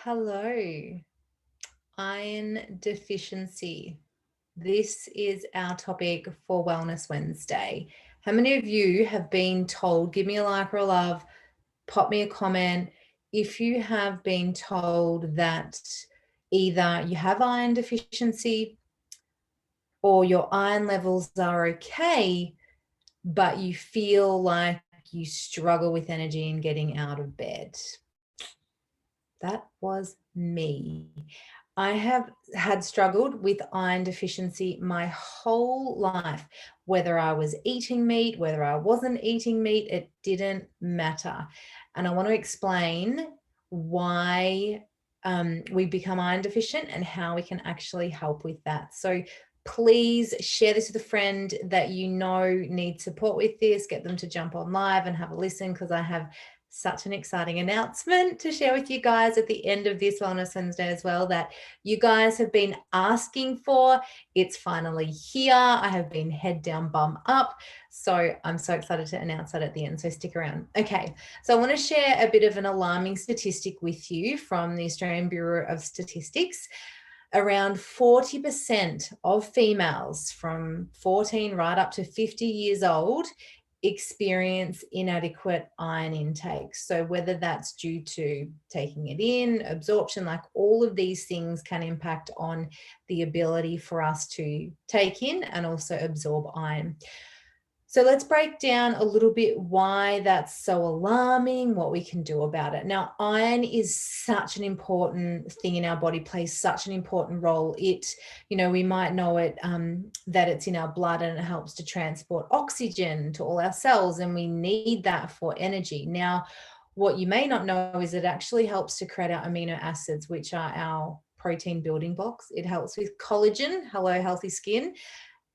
Hello, iron deficiency. This is our topic for Wellness Wednesday. How many of you have been told, give me a like or a love, pop me a comment, if you have been told that either you have iron deficiency or your iron levels are okay, but you feel like you struggle with energy and getting out of bed? That was me. I have had struggled with iron deficiency my whole life. Whether I was eating meat, whether I wasn't eating meat, it didn't matter. And I want to explain why we become iron deficient and how we can actually help with that. So please share this with a friend that you know needs support with this. Get them to jump on live and have a listen, because I have such an exciting announcement to share with you guys at the end of this Wellness Wednesday as well, that you guys have been asking for. It's finally here. I have been head down, bum up. So I'm so excited to announce that at the end. So stick around. Okay. So I want to share a bit of an alarming statistic with you from the Australian Bureau of Statistics. Around 40% of females from 14 right up to 50 years old experience inadequate iron intake. So whether that's due to taking it in, absorption, like all of these things can impact on the ability for us to take in and also absorb iron. So let's break down a little bit why that's so alarming, what we can do about it. Now, iron is such an important thing in our body, plays such an important role. We might know it, that it's in our blood and it helps to transport oxygen to all our cells, and we need that for energy. Now, what you may not know is it actually helps to create our amino acids, which are our protein building blocks. It helps with collagen, hello, healthy skin,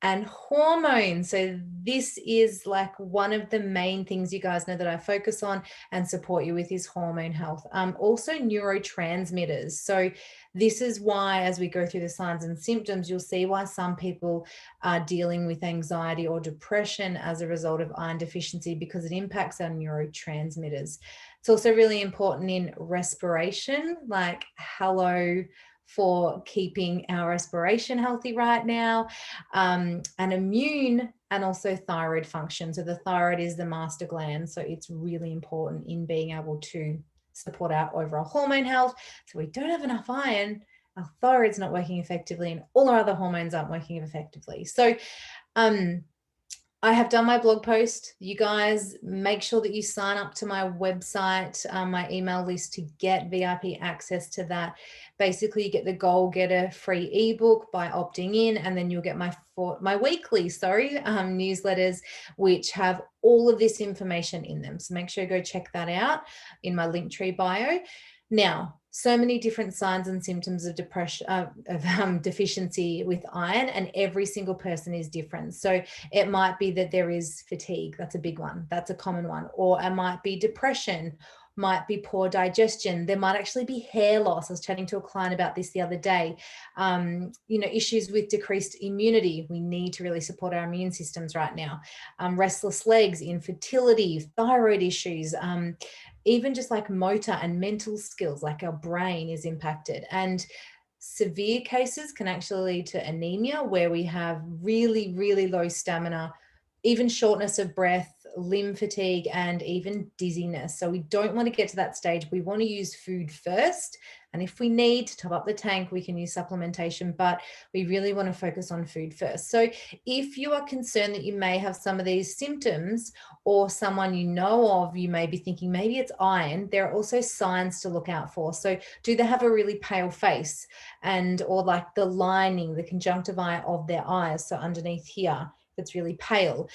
and hormones. So this is like one of the main things you guys know that I focus on and support you with is hormone health. Also neurotransmitters. So this is why, as we go through the signs and symptoms, you'll see why some people are dealing with anxiety or depression as a result of iron deficiency, because it impacts our neurotransmitters. It's also really important in respiration, like hello, for keeping our respiration healthy right now, and immune, and also thyroid function. So the thyroid is the master gland. So it's really important in being able to support our overall hormone health. So we don't have enough iron, our thyroid's not working effectively, and all our other hormones aren't working effectively. So I have done my blog post. You guys make sure that you sign up to my website, my email list, to get VIP access to that. Basically, you get the Goal Getter free ebook by opting in, and then you'll get my weekly, newsletters, which have all of this information in them. So make sure you go check that out in my Linktree bio. Now, so many different signs and symptoms of deficiency with iron, and every single person is different. So it might be that there is fatigue. That's a big one. That's a common one. Or it might be depression, might be poor digestion. There might actually be hair loss. I was chatting to a client about this the other day. Issues with decreased immunity. We need to really support our immune systems right now. Restless legs, infertility, thyroid issues, even just like motor and mental skills, like our brain is impacted. And severe cases can actually lead to anemia, where we have really, really low stamina, even shortness of breath, limb fatigue, and even dizziness. So we don't want to get to that stage. We want to use food first. And if we need to top up the tank, we can use supplementation, but we really want to focus on food first. So if you are concerned that you may have some of these symptoms, or someone you know of, you may be thinking maybe it's iron, there are also signs to look out for. So do they have a really pale face, or like the lining, the conjunctivae of their eyes, so underneath here, it's really pale,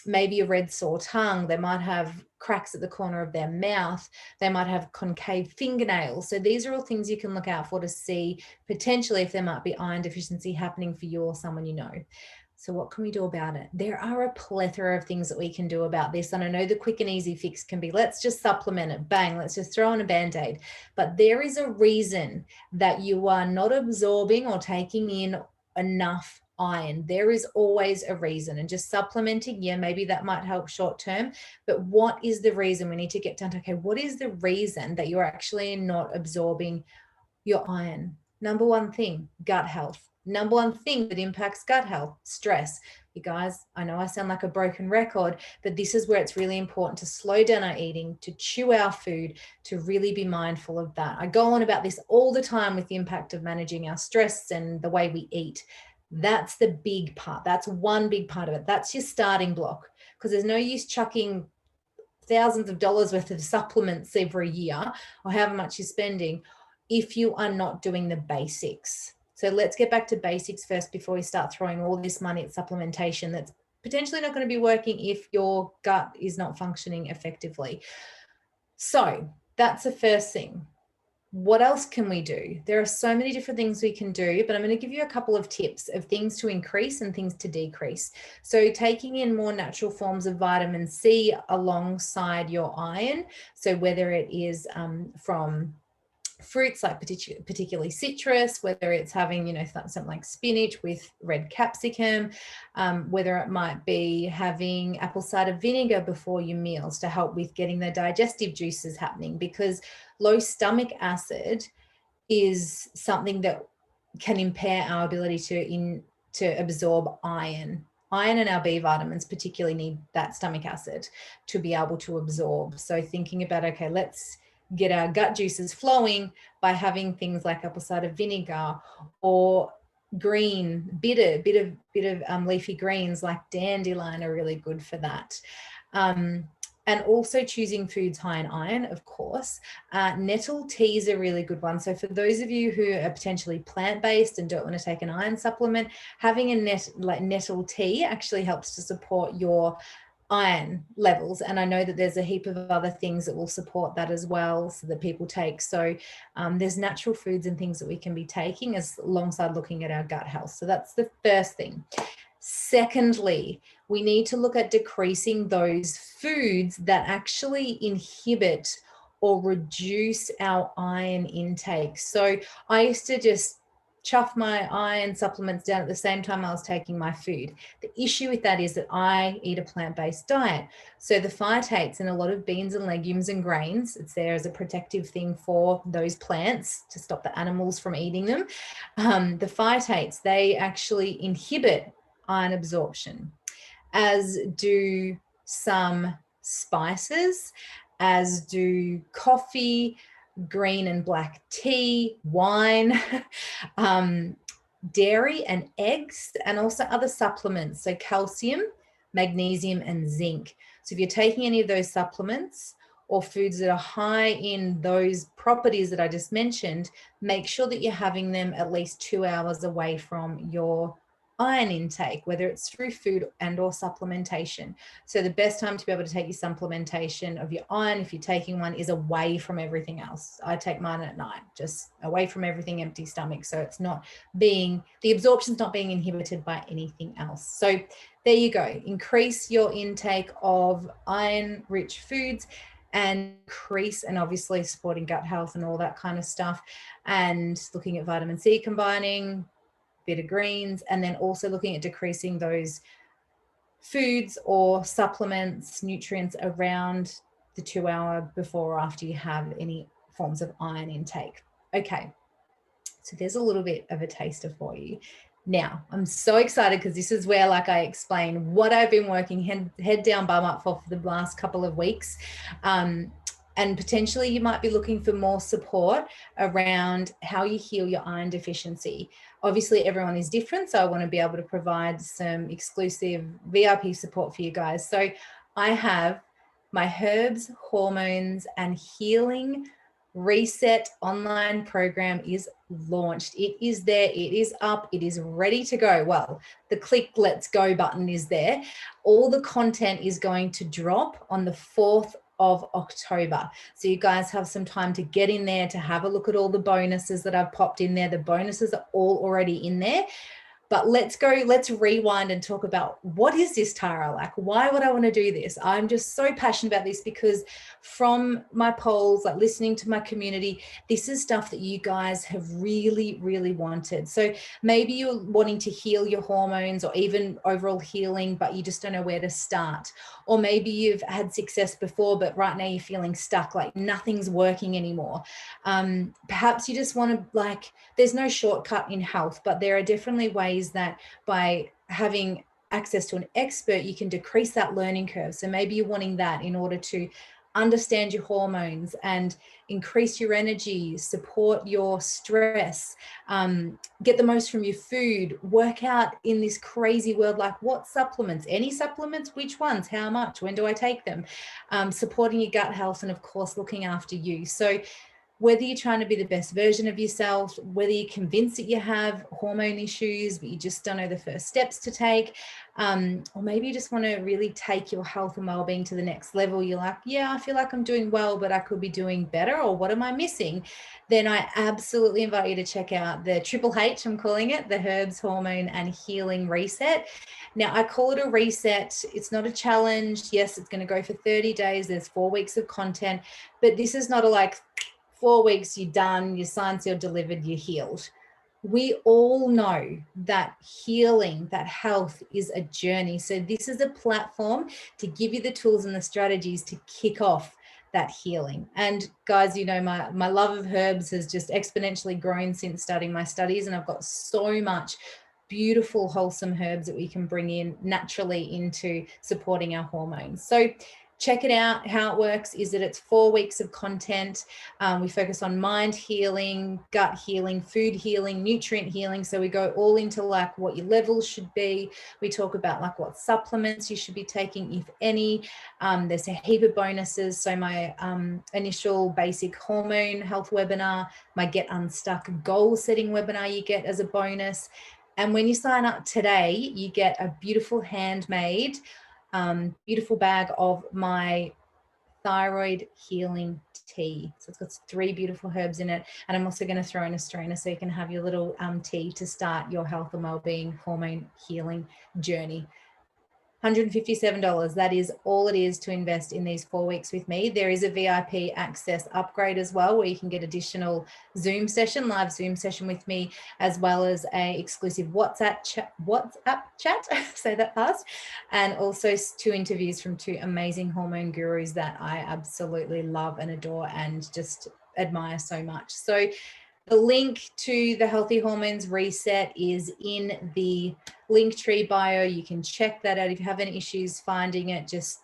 maybe a red sore tongue, they might have cracks at the corner of their mouth, they might have concave fingernails. So these are all things you can look out for to see potentially if there might be iron deficiency happening for you or someone you know. So what can we do about it? There are a plethora of things that we can do about this. And I know the quick and easy fix can be, let's just supplement it, bang, let's just throw on a Band-Aid. But there is a reason that you are not absorbing or taking in enough iron. There is always a reason, and just supplementing, yeah, maybe that might help short term, but what is the reason? We need to get down to, okay, what is the reason that you're actually not absorbing your iron? Number one thing, gut health. Number one thing that impacts gut health, stress. You guys, I know I sound like a broken record, but this is where it's really important to slow down our eating, to chew our food, to really be mindful of that. I go on about this all the time with the impact of managing our stress and the way we eat. That's the big part. That's one big part of it. That's your starting block, because there's no use chucking thousands of dollars worth of supplements every year, or however much you're spending, if you are not doing the basics. So let's get back to basics first before we start throwing all this money at supplementation that's potentially not going to be working if your gut is not functioning effectively. So that's the first thing. What else can we do? There are so many different things we can do, but I'm going to give you a couple of tips of things to increase and things to decrease. So taking in more natural forms of vitamin C alongside your iron. So whether it is from fruits like particularly citrus, whether it's having, you know, something like spinach with red capsicum, whether it might be having apple cider vinegar before your meals to help with getting the digestive juices happening, because low stomach acid is something that can impair our ability to absorb iron. Iron and our B vitamins particularly need that stomach acid to be able to absorb. So thinking about, okay, let's get our gut juices flowing by having things like apple cider vinegar, or green, bit of leafy greens like dandelion are really good for that. And also choosing foods high in iron, of course. Nettle tea is a really good one. So for those of you who are potentially plant-based and don't want to take an iron supplement, having a nettle tea actually helps to support your iron levels. And I know that there's a heap of other things that will support that as well, so that people take. So there's natural foods and things that we can be taking as alongside looking at our gut health. So that's the first thing. Secondly, we need to look at decreasing those foods that actually inhibit or reduce our iron intake. So I used to just chuff my iron supplements down at the same time I was taking my food. The issue with that is that I eat a plant-based diet. So the phytates in a lot of beans and legumes and grains, it's there as a protective thing for those plants to stop the animals from eating them. The phytates, they actually inhibit iron absorption, as do some spices, as do coffee, green and black tea, wine, dairy and eggs, and also other supplements. So calcium, magnesium, and zinc. So if you're taking any of those supplements or foods that are high in those properties that I just mentioned, make sure that you're having them at least 2 hours away from your iron intake, whether it's through food and or supplementation. So the best time to be able to take your supplementation of your iron, if you're taking one, is away from everything else. I take mine at night, just away from everything, empty stomach. So it's not the absorption's not being inhibited by anything else. So there you go. Increase your intake of iron-rich foods and increase, and obviously supporting gut health and all that kind of stuff, and looking at vitamin C combining, bit of greens, and then also looking at decreasing those foods or supplements, nutrients around the 2 hour before or after you have any forms of iron intake. Okay, so there's a little bit of a taster for you. Now, I'm so excited because this is where, like, I explain what I've been working head down, bum up for the last couple of weeks. And potentially you might be looking for more support around how you heal your iron deficiency. Obviously, everyone is different, so I want to be able to provide some exclusive VIP support for you guys. So I have my Herbs, Hormones, and Healing Reset online program is launched. It is there, it is up, it is ready to go. Well, the click let's go button is there. All the content is going to drop on the 4th of October. So you guys have some time to get in there, to have a look at all the bonuses that I've popped in there. The bonuses are all already in there. But let's rewind and talk about, what is this, Tara? Like, why would I want to do this? I'm just so passionate about this because from my polls, like listening to my community, this is stuff that you guys have really, really wanted. So maybe you're wanting to heal your hormones or even overall healing, but you just don't know where to start. Or maybe you've had success before, but right now you're feeling stuck, like nothing's working anymore. Perhaps you just want to, like, there's no shortcut in health, but there are definitely ways that by having access to an expert, you can decrease that learning curve. So maybe you're wanting that in order to understand your hormones and increase your energy, support your stress, get the most from your food, work out in this crazy world, like what supplements, any supplements, which ones, how much, when do I take them, supporting your gut health, and of course, looking after you. So whether you're trying to be the best version of yourself, whether you're convinced that you have hormone issues, but you just don't know the first steps to take, or maybe you just want to really take your health and well-being to the next level. You're like, yeah, I feel like I'm doing well, but I could be doing better, or what am I missing? Then I absolutely invite you to check out the Triple H, I'm calling it, the Herbs, Hormone and Healing Reset. Now, I call it a reset. It's not a challenge. Yes, it's going to go for 30 days. There's 4 weeks of content, but this is not a like, 4 weeks, you're done, you're signed, sealed, delivered, you're healed. We all know that healing, that health is a journey. So this is a platform to give you the tools and the strategies to kick off that healing. And guys, you know, my love of herbs has just exponentially grown since starting my studies, and I've got so much beautiful, wholesome herbs that we can bring in naturally into supporting our hormones. So check it out. How it works is that it's 4 weeks of content. We focus on mind healing, gut healing, food healing, nutrient healing. So we go all into like what your levels should be. We talk about like what supplements you should be taking, if any. There's a heap of bonuses. So my initial basic hormone health webinar, my Get Unstuck goal setting webinar, you get as a bonus. And when you sign up today, you get a beautiful handmade beautiful bag of my thyroid healing tea. So it's got 3 beautiful herbs in it. And I'm also going to throw in a strainer so you can have your little tea to start your health and wellbeing hormone healing journey. $157. That is all it is to invest in these 4 weeks with me. There is a VIP access upgrade as well, where you can get additional live Zoom session with me, as well as a exclusive WhatsApp chat, say that fast, and also 2 interviews from 2 amazing hormone gurus that I absolutely love and adore and just admire so much. So the link to the Healthy Hormones Reset is in the Linktree bio. You can check that out. If you have any issues finding it, just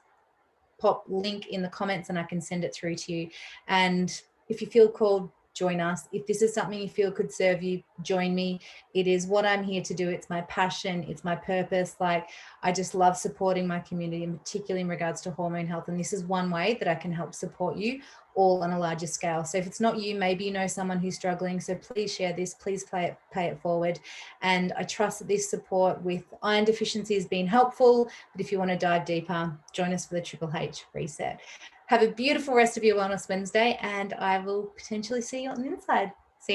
pop link in the comments and I can send it through to you. And if you feel called, join us. If this is something you feel could serve you, join me. It is what I'm here to do. It's my passion. It's my purpose. Like, I just love supporting my community, and particularly in regards to hormone health. And this is one way that I can help support you, all on a larger scale. So if it's not you, maybe you know someone who's struggling. So please share this, please pay it forward. And I trust that this support with iron deficiency has been helpful. But if you want to dive deeper, join us for the Triple H Reset. Have a beautiful rest of your Wellness Wednesday, and I will potentially see you on the inside.